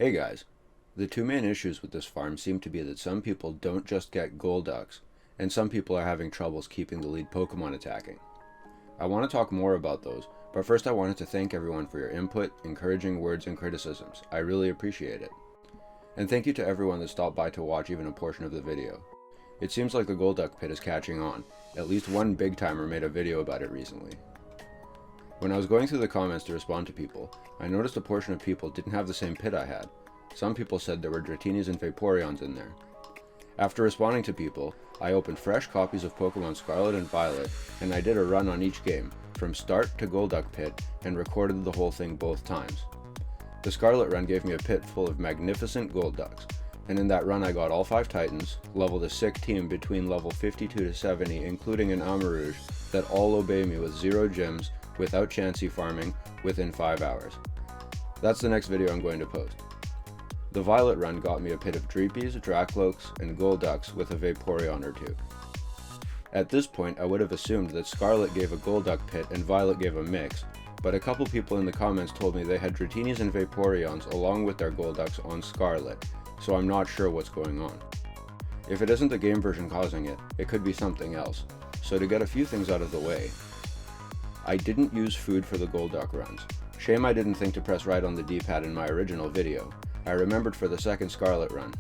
Hey guys, the two main issues with this farm seem to be that some people don't just get Golducks, and some people are having troubles keeping the lead Pokemon attacking. I want to talk more about those, but first I wanted to thank everyone for your input, encouraging words, and criticisms. I really appreciate it. And thank you to everyone that stopped by to watch even a portion of the video. It seems like the Golduck pit is catching on. At least one big timer made a video about it recently. When I was going through the comments to respond to people, I noticed a portion of people didn't have the same pit I had. Some people said there were Dratinis and Vaporeons in there. After responding to people, I opened fresh copies of Pokemon Scarlet and Violet, and I did a run on each game, from start to Golduck pit, and recorded the whole thing both times. The Scarlet run gave me a pit full of magnificent Golducks, and in that run I got all 5 Titans, leveled a sick team between level 52 to 70, including an Amarouge that all obey me with 0 gyms, without Chansey farming, within 5 hours. That's the next video I'm going to post. The Violet run got me a pit of Dreepies, Dracloaks, and Golducks with a Vaporeon or 2. At this point I would have assumed that Scarlet gave a Golduck pit and Violet gave a mix, but a couple people in the comments told me they had Dratinis and Vaporeons along with their Golducks on Scarlet, so I'm not sure what's going on. If it isn't the game version causing it, it could be something else. So to get a few things out of the way, I didn't use food for the Golduck runs. Shame I didn't think to press right on the D-pad in my original video. I remembered for the second Scarlet run.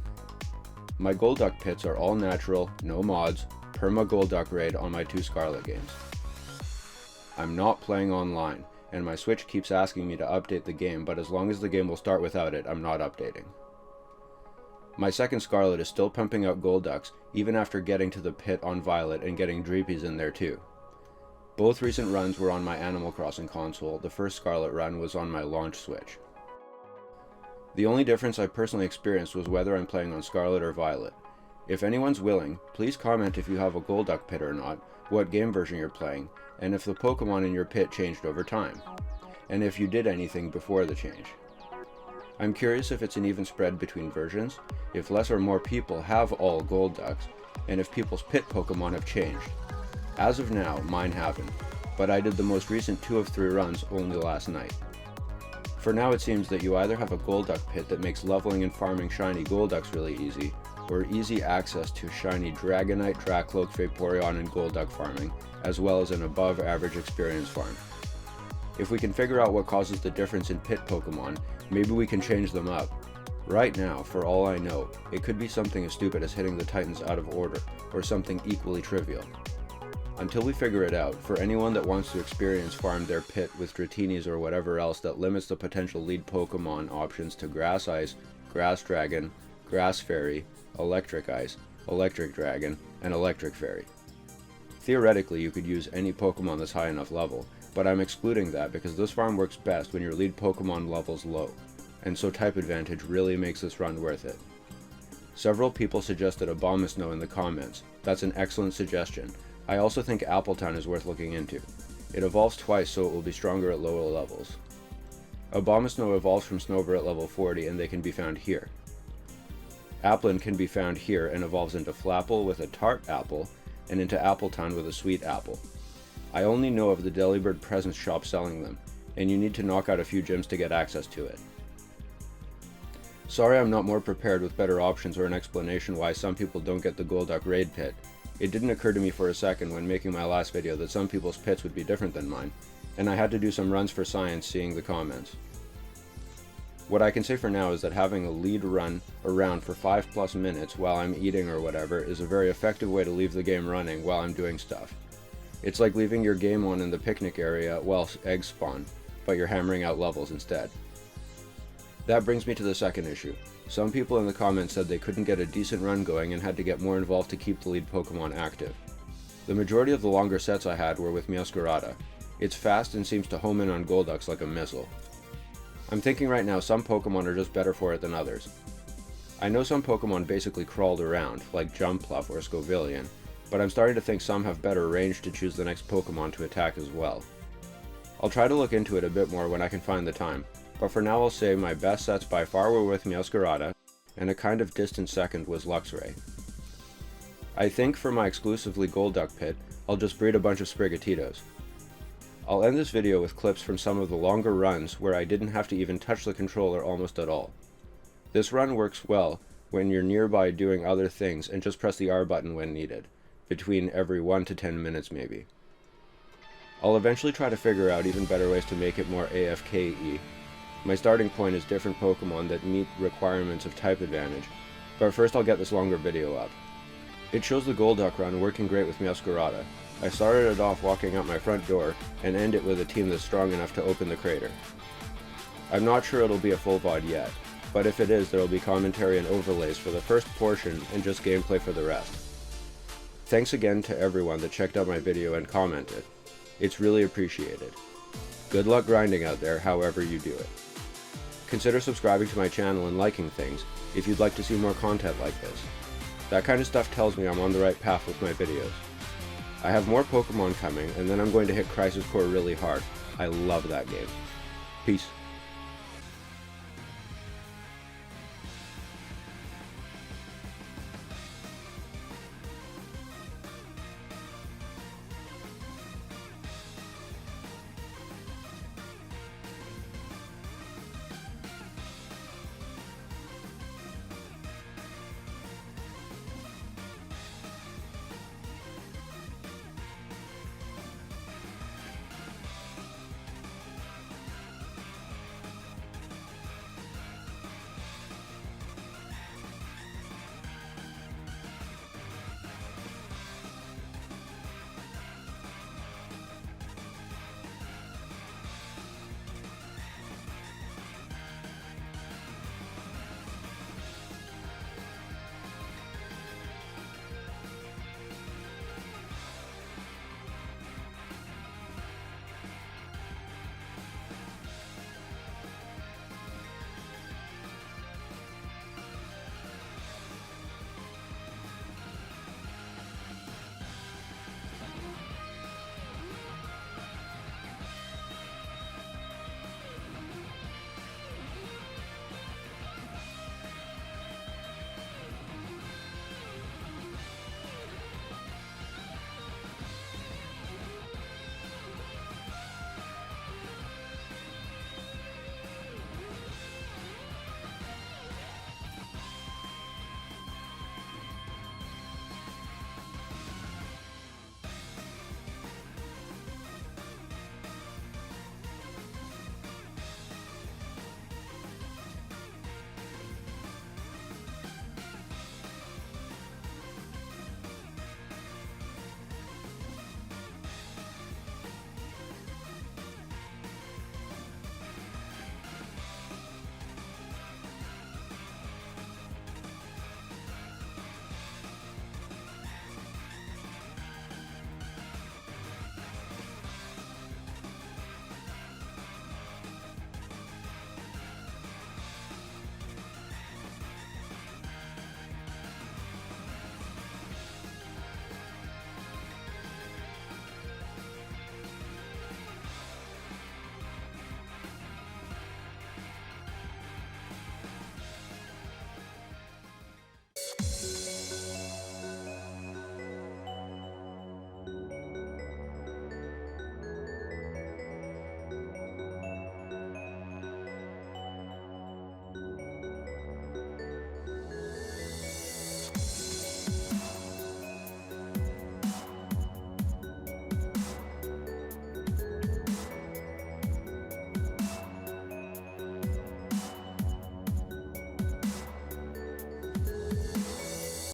My Golduck pits are all natural, no mods, perma Golduck raid on my 2 Scarlet games. I'm not playing online, and my Switch keeps asking me to update the game, but as long as the game will start without it, I'm not updating. My second Scarlet is still pumping out Golducks, even after getting to the pit on Violet and getting Dreepies in there too. Both recent runs were on my Animal Crossing console. The first Scarlet run was on my launch Switch. The only difference I personally experienced was whether I'm playing on Scarlet or Violet. If anyone's willing, please comment if you have a Golduck pit or not, what game version you're playing, and if the Pokemon in your pit changed over time, and if you did anything before the change. I'm curious if it's an even spread between versions, if less or more people have all Golducks, and if people's pit Pokemon have changed. As of now, mine haven't, but I did the most recent 2 of 3 runs only last night. For now it seems that you either have a Golduck pit that makes leveling and farming shiny Golducks really easy, or easy access to shiny Dragonite, Dracloak, Vaporeon, and Golduck farming, as well as an above average experience farm. If we can figure out what causes the difference in pit Pokemon, maybe we can change them up. Right now, for all I know, it could be something as stupid as hitting the Titans out of order, or something equally trivial. Until we figure it out, for anyone that wants to experience farm their pit with Dratinis or whatever else that limits the potential lead Pokemon options to Grass Ice, Grass Dragon, Grass Fairy, Electric Ice, Electric Dragon, and Electric Fairy. Theoretically, you could use any Pokemon that's high enough level, but I'm excluding that because this farm works best when your lead Pokemon level's low, and so type advantage really makes this run worth it. Several people suggested Abomasnow in the comments. That's an excellent suggestion. I also think Appletown is worth looking into. It evolves twice, so it will be stronger at lower levels. Abomasnow evolves from Snover at level 40 and they can be found here. Applin can be found here and evolves into Flapple with a tart apple and into Appletown with a sweet apple. I only know of the Delibird Presents shop selling them, and you need to knock out a few gyms to get access to it. Sorry I'm not more prepared with better options or an explanation why some people don't get the Golduck raid pit. It didn't occur to me for a second when making my last video that some people's pits would be different than mine, and I had to do some runs for science seeing the comments. What I can say for now is that having a lead run around for 5+ minutes while I'm eating or whatever is a very effective way to leave the game running while I'm doing stuff. It's like leaving your game on in the picnic area while eggs spawn, but you're hammering out levels instead. That brings me to the second issue. Some people in the comments said they couldn't get a decent run going and had to get more involved to keep the lead Pokemon active. The majority of the longer sets I had were with Meowscarada. It's fast and seems to home in on Golducks like a missile. I'm thinking right now some Pokemon are just better for it than others. I know some Pokemon basically crawled around, like Jumpluff or Scovillian, but I'm starting to think some have better range to choose the next Pokemon to attack as well. I'll try to look into it a bit more when I can find the time, but for now I'll say my best sets by far were with Meowscarada, and a kind of distant second was Luxray. I think for my exclusively Golduck pit, I'll just breed a bunch of Sprigatitos. I'll end this video with clips from some of the longer runs where I didn't have to even touch the controller almost at all. This run works well when you're nearby doing other things and just press the R button when needed, between every 1 to 10 minutes maybe. I'll eventually try to figure out even better ways to make it more AFK-y. My starting point is different Pokemon that meet requirements of type advantage, but first I'll get this longer video up. It shows the Golduck run working great with Meowscarada. I started it off walking out my front door, and end it with a team that's strong enough to open the crater. I'm not sure it'll be a full VOD yet, but if it is, there will be commentary and overlays for the first portion and just gameplay for the rest. Thanks again to everyone that checked out my video and commented. It's really appreciated. Good luck grinding out there, however you do it. Consider subscribing to my channel and liking things if you'd like to see more content like this. That kind of stuff tells me I'm on the right path with my videos. I have more Pokemon coming, and then I'm going to hit Crisis Core really hard. I love that game. Peace.